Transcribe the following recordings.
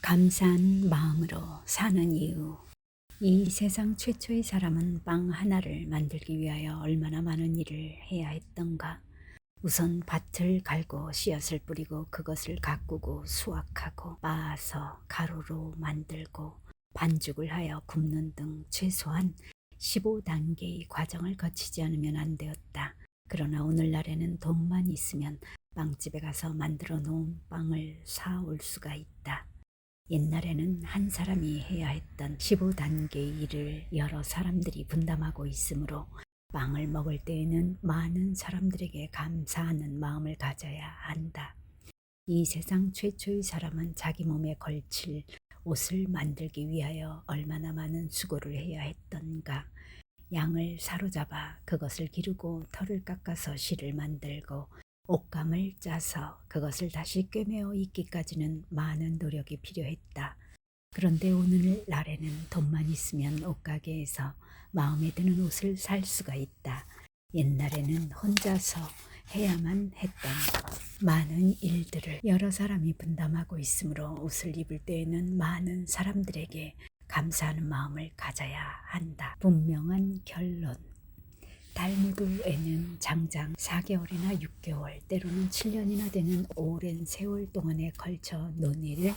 감사한 마음으로 사는 이유. 이 세상 최초의 사람은 빵 하나를 만들기 위하여 얼마나 많은 일을 해야 했던가. 우선 밭을 갈고 씨앗을 뿌리고 그것을 가꾸고 수확하고 빻아서 가루로 만들고 반죽을 하여 굽는 등 최소한 15단계의 과정을 거치지 않으면 안 되었다. 그러나 오늘날에는 돈만 있으면 빵집에 가서 만들어 놓은 빵을 사올 수가 있다. 옛날에는 한 사람이 해야 했던 15단계의 일을 여러 사람들이 분담하고 있으므로 빵을 먹을 때에는 많은 사람들에게 감사하는 마음을 가져야 한다. 이 세상 최초의 사람은 자기 몸에 걸칠 옷을 만들기 위하여 얼마나 많은 수고를 해야 했던가. 양을 사로잡아 그것을 기르고 털을 깎아서 실을 만들고 옷감을 짜서 그것을 다시 꿰매어 입기까지는 많은 노력이 필요했다. 그런데 오늘날에는 돈만 있으면 옷가게에서 마음에 드는 옷을 살 수가 있다. 옛날에는 혼자서 해야만 했던 많은 일들을 여러 사람이 분담하고 있으므로 옷을 입을 때에는 많은 사람들에게 감사하는 마음을 가져야 한다. 분명한 결론. 달무드에는 장장 4개월이나 6개월, 때로는 7년이나 되는 오랜 세월 동안에 걸쳐 논의를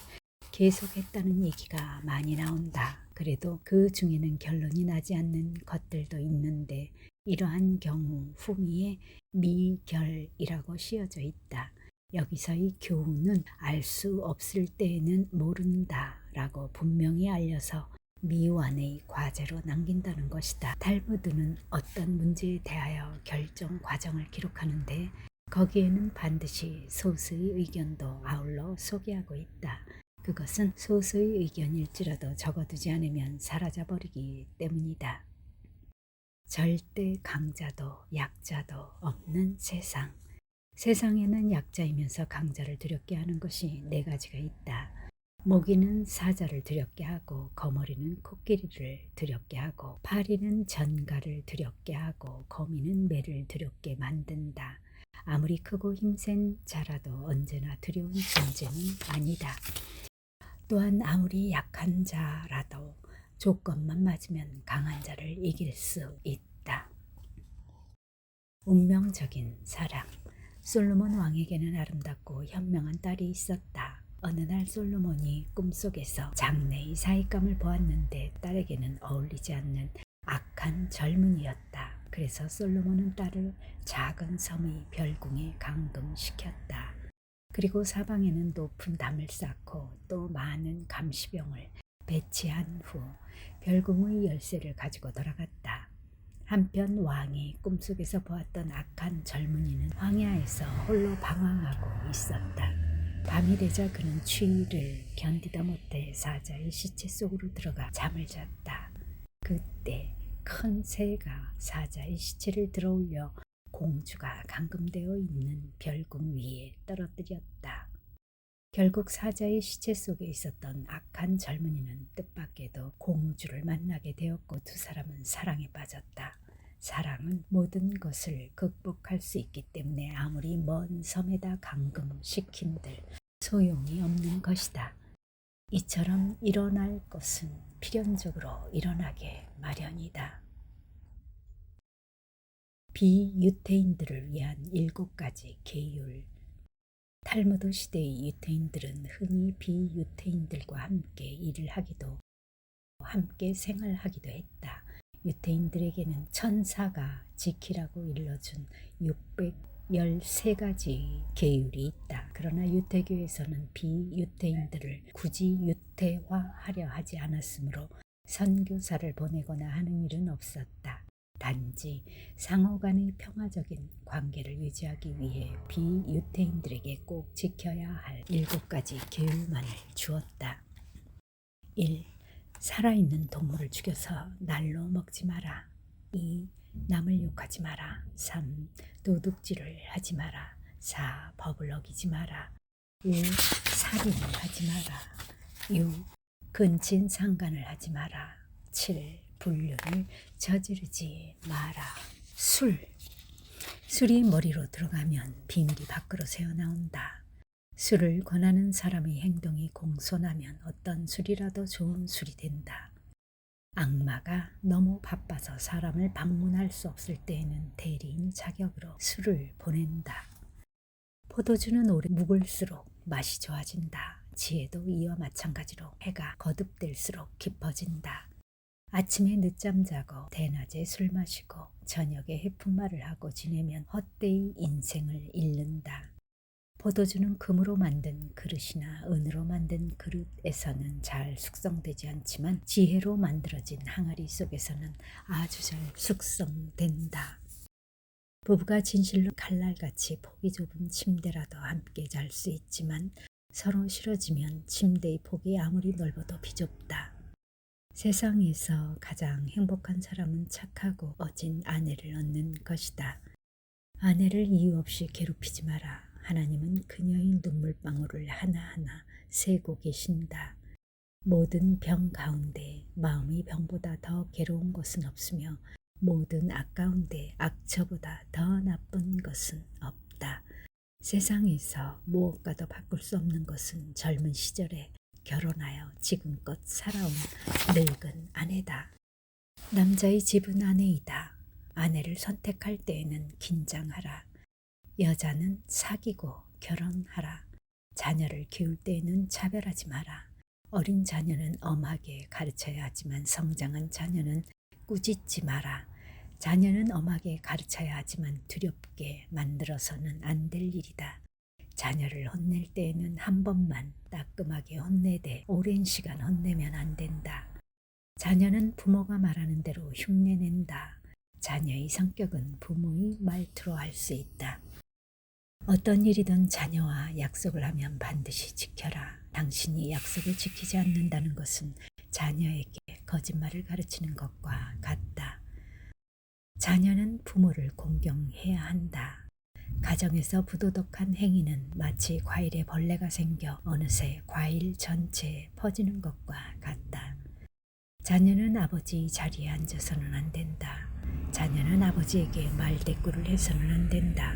계속했다는 얘기가 많이 나온다. 그래도 그 중에는 결론이 나지 않는 것들도 있는데 이러한 경우 후미에 미결이라고 씌어져 있다. 여기서의 교훈은 알 수 없을 때에는 모른다 라고 분명히 알려서 미완의 과제로 남긴다는 것이다. 탈무드는 어떤 문제에 대하여 결정 과정을 기록하는데 거기에는 반드시 소수의 의견도 아울러 소개하고 있다. 그것은 소수의 의견일지라도 적어두지 않으면 사라져버리기 때문이다. 절대 강자도 약자도 없는 세상. 세상에는 약자이면서 강자를 두렵게 하는 것이 4가지가 있다. 모기는 사자를 두렵게 하고, 거머리는 코끼리를 두렵게 하고, 파리는 전갈을 두렵게 하고, 거미는 매를 두렵게 만든다. 아무리 크고 힘센 자라도 언제나 두려운 존재는 아니다. 또한 아무리 약한 자라도 조건만 맞으면 강한 자를 이길 수 있다. 운명적인 사랑. 솔로몬 왕에게는 아름답고 현명한 딸이 있었다. 어느 날 솔로몬이 꿈속에서 장래의 사익감을 보았는데 딸에게는 어울리지 않는 악한 젊은이였다. 그래서 솔로몬은 딸을 작은 섬의 별궁에 감금시켰다. 그리고 사방에는 높은 담을 쌓고 또 많은 감시병을 배치한 후 별궁의 열쇠를 가지고 돌아갔다. 한편 왕이 꿈속에서 보았던 악한 젊은이는 황야에서 홀로 방황하고 있었다. 밤이 되자 그는 추위를 견디다 못해 사자의 시체 속으로 들어가 잠을 잤다. 그때 큰 새가 사자의 시체를 들어올려 공주가 감금되어 있는 별궁 위에 떨어뜨렸다. 결국 사자의 시체 속에 있었던 악한 젊은이는 뜻밖에도 공주를 만나게 되었고 두 사람은 사랑에 빠졌다. 사랑은 모든 것을 극복할 수 있기 때문에 아무리 먼 섬에다 감금시킨들 소용이 없는 것이다. 이처럼 일어날 것은 필연적으로 일어나게 마련이다. 비유태인들을 위한 7가지 계율. 탈무드 시대의 유태인들은 흔히 비유태인들과 함께 일을 하기도 함께 생활하기도 했다. 유태인들에게는 천사가 지키라고 일러준 613가지 계율이 있다. 그러나 유태교에서는 비유태인들을 굳이 유태화하려 하지 않았으므로 선교사를 보내거나 하는 일은 없었다. 단지 상호간의 평화적인 관계를 유지하기 위해 비유태인들에게 꼭 지켜야 할 7가지 계율만을 주었다. 1. 살아있는 동물을 죽여서 날로 먹지 마라. 2. 남을 욕하지 마라. 3. 도둑질을 하지 마라. 4. 법을 어기지 마라. 5. 살인을 하지 마라. 6. 근친상간을 하지 마라. 7. 불륜을 저지르지 마라. 술이 머리로 들어가면 비밀이 밖으로 새어나온다. 술을 권하는 사람의 행동이 공손하면 어떤 술이라도 좋은 술이 된다. 악마가 너무 바빠서 사람을 방문할 수 없을 때에는 대리인 자격으로 술을 보낸다. 포도주는 오래 묵을수록 맛이 좋아진다. 지혜도 이와 마찬가지로 해가 거듭될수록 깊어진다. 아침에 늦잠 자고 대낮에 술 마시고 저녁에 해품말을 하고 지내면 헛되이 인생을 잃는다. 포도주는 금으로 만든 그릇이나 은으로 만든 그릇에서는 잘 숙성되지 않지만 지혜로 만들어진 항아리 속에서는 아주 잘 숙성된다. 부부가 진실로 칼날같이 폭이 좁은 침대라도 함께 잘 수 있지만 서로 싫어지면 침대의 폭이 아무리 넓어도 비좁다. 세상에서 가장 행복한 사람은 착하고 어진 아내를 얻는 것이다. 아내를 이유 없이 괴롭히지 마라. 하나님은 그녀의 눈물방울을 하나하나 세고 계신다. 모든 병 가운데 마음의 병보다 더 괴로운 것은 없으며 모든 악 가운데 악처보다 더 나쁜 것은 없다. 세상에서 무엇과도 바꿀 수 없는 것은 젊은 시절에 결혼하여 지금껏 살아온 늙은 아내다. 남자의 집은 아내이다. 아내를 선택할 때에는 긴장하라. 여자는 사귀고 결혼하라. 자녀를 키울 때에는 차별하지 마라. 어린 자녀는 엄하게 가르쳐야 하지만 성장한 자녀는 꾸짖지 마라. 자녀는 엄하게 가르쳐야 하지만 두렵게 만들어서는 안 될 일이다. 자녀를 혼낼 때에는 한 번만 따끔하게 혼내되 오랜 시간 혼내면 안 된다. 자녀는 부모가 말하는 대로 흉내낸다. 자녀의 성격은 부모의 말투로 알 수 있다. 어떤 일이든 자녀와 약속을 하면 반드시 지켜라. 당신이 약속을 지키지 않는다는 것은 자녀에게 거짓말을 가르치는 것과 같다. 자녀는 부모를 공경해야 한다. 가정에서 부도덕한 행위는 마치 과일에 벌레가 생겨 어느새 과일 전체에 퍼지는 것과 같다. 자녀는 아버지 자리에 앉아서는 안 된다. 자녀는 아버지에게 말대꾸를 해서는 안 된다.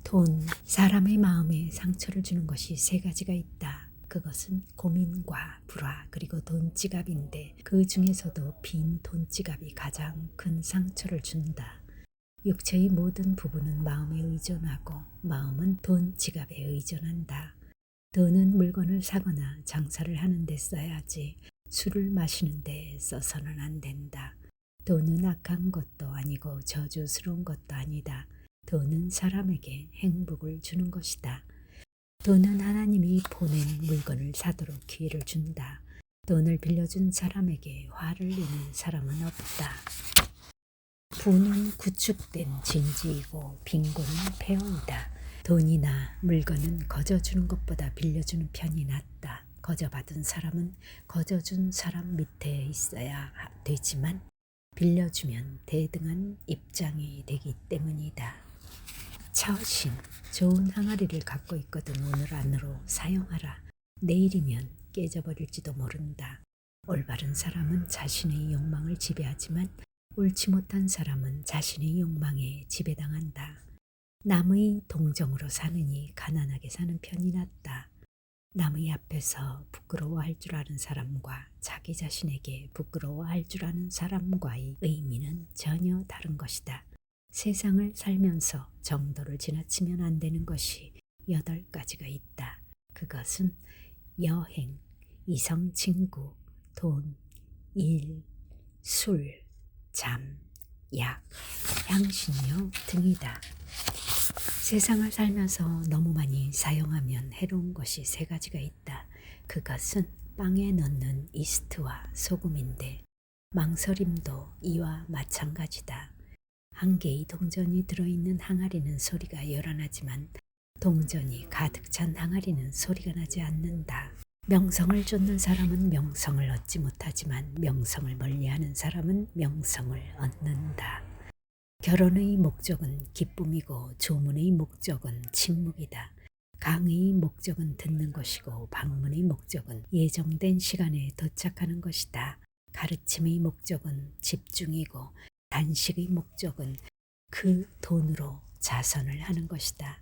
돈, 사람의 마음에 상처를 주는 것이 세 가지가 있다. 그것은 고민과 불화 그리고 돈지갑인데 그 중에서도 빈 돈지갑이 가장 큰 상처를 준다. 육체의 모든 부분은 마음에 의존하고 마음은 돈지갑에 의존한다. 돈은 물건을 사거나 장사를 하는 데 써야지 술을 마시는 데 써서는 안 된다. 돈은 악한 것도 아니고 저주스러운 것도 아니다. 돈은 사람에게 행복을 주는 것이다. 돈은 하나님이 보낸 물건을 사도록 기회를 준다. 돈을 빌려준 사람에게 화를 내는 사람은 없다. 부는 구축된 진지이고 빈곤은 폐허이다. 돈이나 물건은 거저주는 것보다 빌려주는 편이 낫다. 거저받은 사람은 거저준 사람 밑에 있어야 되지만 빌려주면 대등한 입장이 되기 때문이다. 처신, 좋은 항아리를 갖고 있거든 오늘 안으로 사용하라. 내일이면 깨져버릴지도 모른다. 올바른 사람은 자신의 욕망을 지배하지만 옳지 못한 사람은 자신의 욕망에 지배당한다. 남의 동정으로 사느니 가난하게 사는 편이 낫다. 남의 앞에서 부끄러워할 줄 아는 사람과 자기 자신에게 부끄러워할 줄 아는 사람과의 의미는 전혀 다른 것이다. 세상을 살면서 정도를 지나치면 안 되는 것이 8가지가 있다. 그것은 여행, 이성 친구, 돈, 일, 술, 잠, 약, 향신료 등이다. 세상을 살면서 너무 많이 사용하면 해로운 것이 3가지가 있다. 그것은 빵에 넣는 이스트와 소금인데 망설임도 이와 마찬가지다. 한 개의 동전이 들어있는 항아리는 소리가 요란하지만 동전이 가득 찬 항아리는 소리가 나지 않는다. 명성을 쫓는 사람은 명성을 얻지 못하지만 명성을 멀리하는 사람은 명성을 얻는다. 결혼의 목적은 기쁨이고 조문의 목적은 침묵이다. 강의의 목적은 듣는 것이고 방문의 목적은 예정된 시간에 도착하는 것이다. 가르침의 목적은 집중이고 단식의 목적은 그 돈으로 자선을 하는 것이다.